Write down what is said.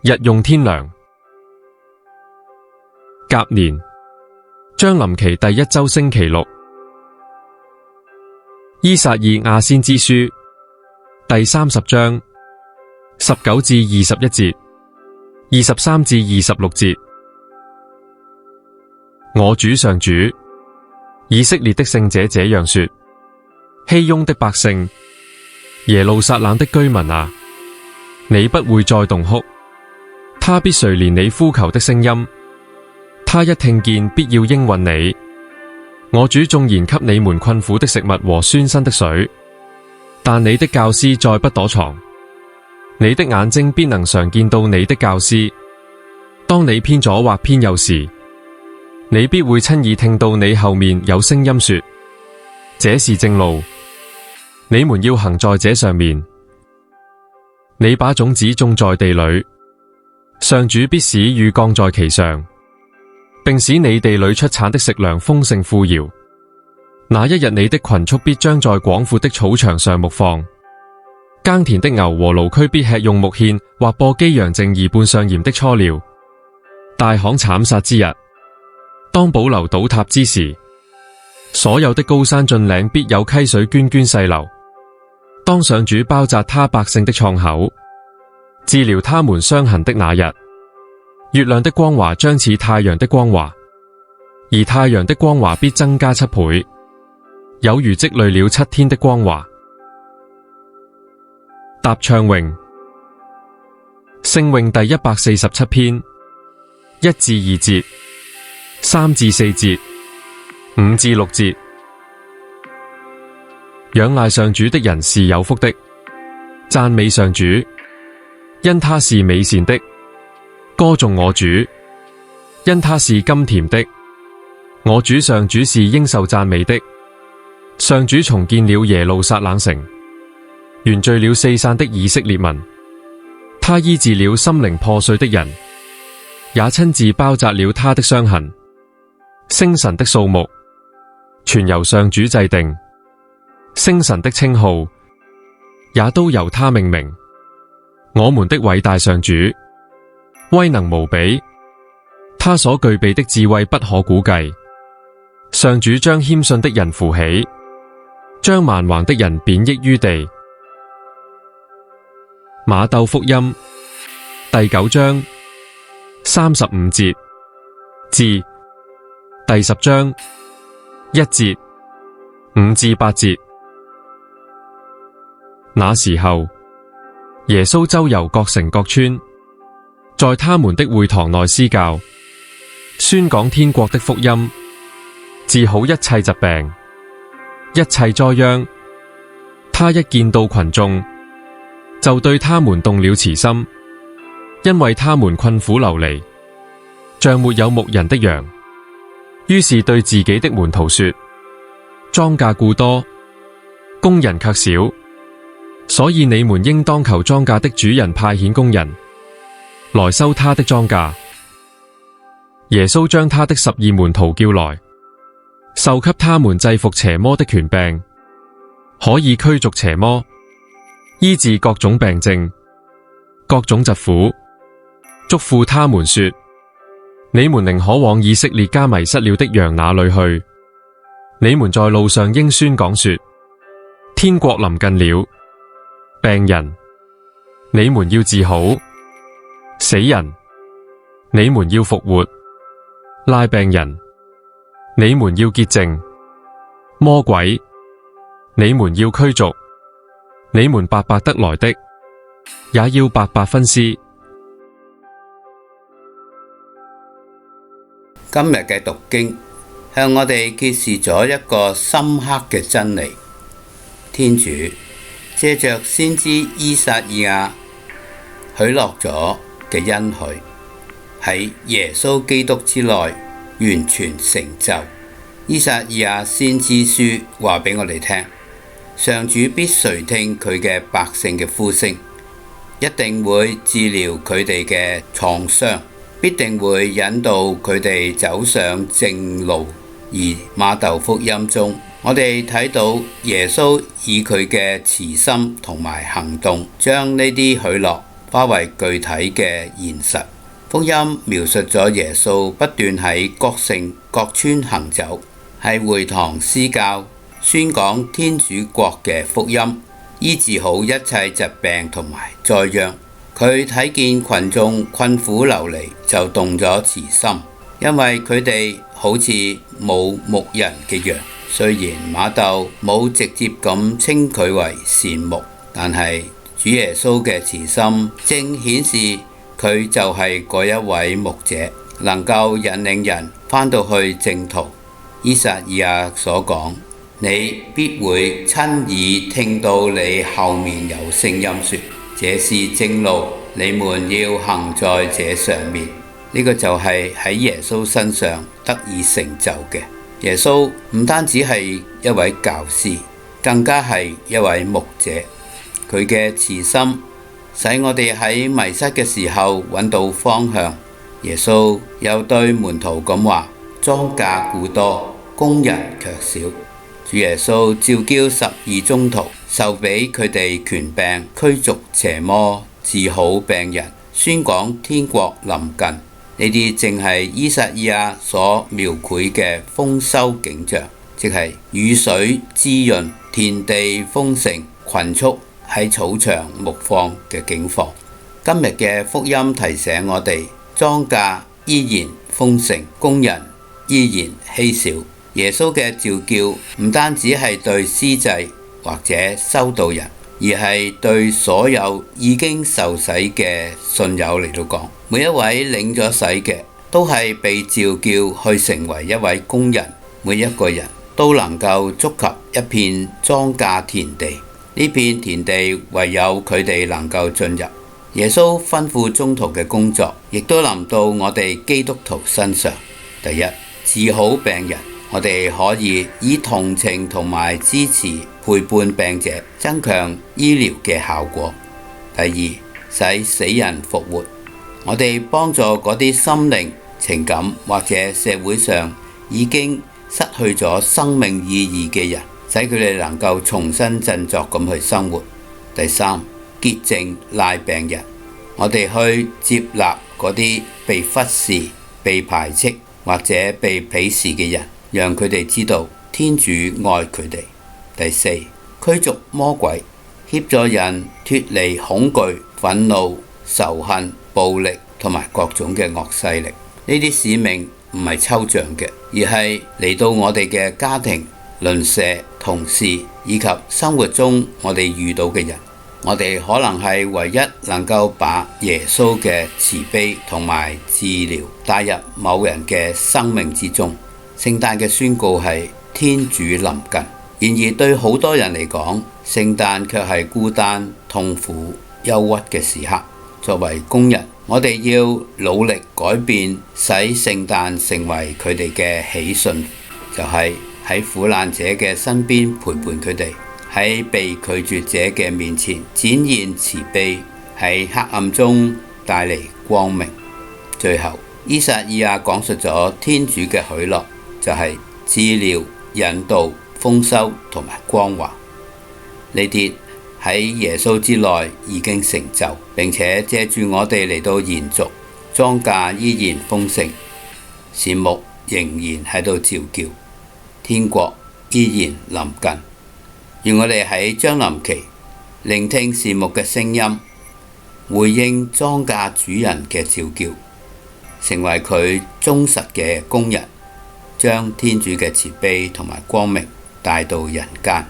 日用天糧。甲年將臨期第一周星期六。依撒意亞先知書第30章19至21節，23至26節。我主上主，以色列的聖者這樣說：熙雍的百姓，耶路撒冷的居民啊，你不會再慟哭，他必垂憐你呼求的聲音，他一聽見必要應允你。我主縱然給你們困苦的食物和酸辛的水，但你的教師再不躲藏，你的眼睛必能常見到你的教師。當你偏左或偏右時，你必會親耳聽到你後面有聲音說：這是正路，你們要行在這上面。你把種子種在地裏，上主必使雨降在其上，並使你地裏出產的食糧豐盛富饒。那一日你的群畜必將在廣闊的草場上牧放，耕田的牛和驢駒必吃用木獻或播激揚淨而拌上鹽的初料。大旱慘殺之日，當堡樓倒塌之時，所有的高山峻嶺必有溪水涓涓細流。當上主包紮他百姓的創口，治療他們傷痕的那日，月亮的光華將似太陽的光華，而太陽的光華必增加7倍，有如積累了7天的光華。答唱詠，聖詠第147篇1至2節，3至4節，5至6節。仰賴上主的人是有福的，讚美上主，因他是美善的；歌頌我主，因他是甘甜的。我主上主是應受讚美的。上主重建了耶路撒冷城，原聚了四散的以色列民。他醫治了心靈破碎的人，也親自包紮了他的傷痕。星辰的數目全由上主制定，星辰的稱號也都由他命名。我們的偉大上主，威能無比，他所具備的智慧不可估計。上主將謙遜的人扶起，將蠻橫的人貶抑於地。馬竇福音第9章35節至第10章1節5至8節。那時候，耶穌周遊各城各村，在他們的會堂內施教，宣講天國的福音，治好一切疾病、一切災殃。他一見到群眾，就對他們動了慈心，因為他們困苦流離，像沒有牧人的羊。於是對自己的門徒說：莊稼固多，工人卻少，所以你們應當求莊稼的主人派遣工人來收他的莊稼。耶穌將他的12門徒叫來，授給他們制服邪魔的權柄，可以驅逐邪魔，醫治各種病症、各種疾苦。囑咐他們說：你們寧可往以色列家迷失了的羊那裏去。你們在路上應宣講說：天國臨近了。病人，你們要治好；死人，你們要復活；癩病人，你們要潔淨；魔鬼，你們要驅逐。你們白白得來的，也要白白分施。今日嘅讀經向我哋揭示咗一個深刻嘅真理：天主借着先知依撒意亞許諾咗嘅恩許，喺耶穌基督之內完全成就。依撒意亞先知書話俾我哋聽，上主必垂聽佢嘅百姓嘅呼聲，一定會治療佢哋嘅創傷，必定會引導佢哋走上正路。而馬竇福音中，我哋睇到耶穌以佢嘅慈心同埋行動，將呢啲許諾化為具體嘅現實。福音描述咗耶穌不斷喺各城各村行走，喺會堂施教，宣講天主國嘅福音，醫治好一切疾病同埋災殃。佢睇見群眾困苦流離，就動咗慈心，因為佢哋好似冇牧人嘅羊。雖然馬竇冇直接咁稱佢為善牧，但係主耶穌嘅慈心正顯示佢就係嗰一位牧者，能夠引領人返到去正途。依撒意亞所講，你必會親耳聽到你後面有聲音說，這是正路，你們要行在這上面。呢個就係喺耶穌身上得以成就嘅。耶穌唔單止係一位教師，更加係一位牧者。佢嘅慈心使我哋喺迷失嘅時候揾到方向。耶穌又對門徒咁話，莊稼固多，工人卻少。主耶穌召叫12宗徒，授俾佢哋權柄，驅逐邪魔，治好病人，宣講天國臨近。呢啲正係依撒意亞所描繪嘅豐收景象，即係雨水滋潤，田地豐盛，群畜喺草場牧放嘅景況。今日嘅福音提醒我哋，莊稼依然豐盛，工人依然稀少。耶穌嘅召叫唔單止係對司祭或者修道人，而係對所有已經受洗嘅信友嚟到講，每一位領咗洗嘅都係被召叫去成為一位工人。每一個人都能夠觸及一片莊稼田地，呢片田地唯有佢哋能夠進入。耶穌吩咐宗徒嘅工作，亦都臨到我哋基督徒身上。第一，治好病人，我哋可以以同情同埋支持陪伴病者，增強醫療嘅效果。第二，使死人復活，我哋幫助嗰啲心靈、情感或者社會上已經失去咗生命意義嘅人，使佢哋能夠重新振作咁去生活。第三，潔淨癩病人，我哋去接納嗰啲被忽視、被排斥或者被鄙視嘅人，讓佢哋知道天主愛佢哋。第四，驅逐魔鬼，協助人脫離恐懼、憤怒、仇恨、暴力同埋各種嘅惡勢力。呢啲使命唔係抽象嘅，而係嚟到我哋嘅家庭、鄰舍、同事以及生活中我哋遇到嘅人。我哋可能係唯一能夠把耶穌嘅慈悲同埋治療帶入某人嘅生命之中。聖誕嘅宣告係天主臨近，然而對好多人嚟講，聖誕卻係孤單、痛苦、憂鬱嘅時刻。作為工人，我哋要努力改變，使聖誕成為佢哋嘅喜訊，就係喺苦難者嘅身邊陪伴佢哋，喺被拒絕者嘅面前展現慈悲，喺黑暗中帶嚟光明。最後，依撒意亞講述咗天主嘅許諾，就係治療、引導、豐收同埋光華。呢啲喺耶穌之內已經成就，並且借住我哋嚟到延續。莊稼依然豐盛，善牧仍然喺度召叫，天國依然臨近。願我哋喺將臨期聆聽善牧嘅聲音，回應莊稼主人嘅召叫，成為佢忠實嘅工人，將天主嘅慈悲同埋光明帶到人間。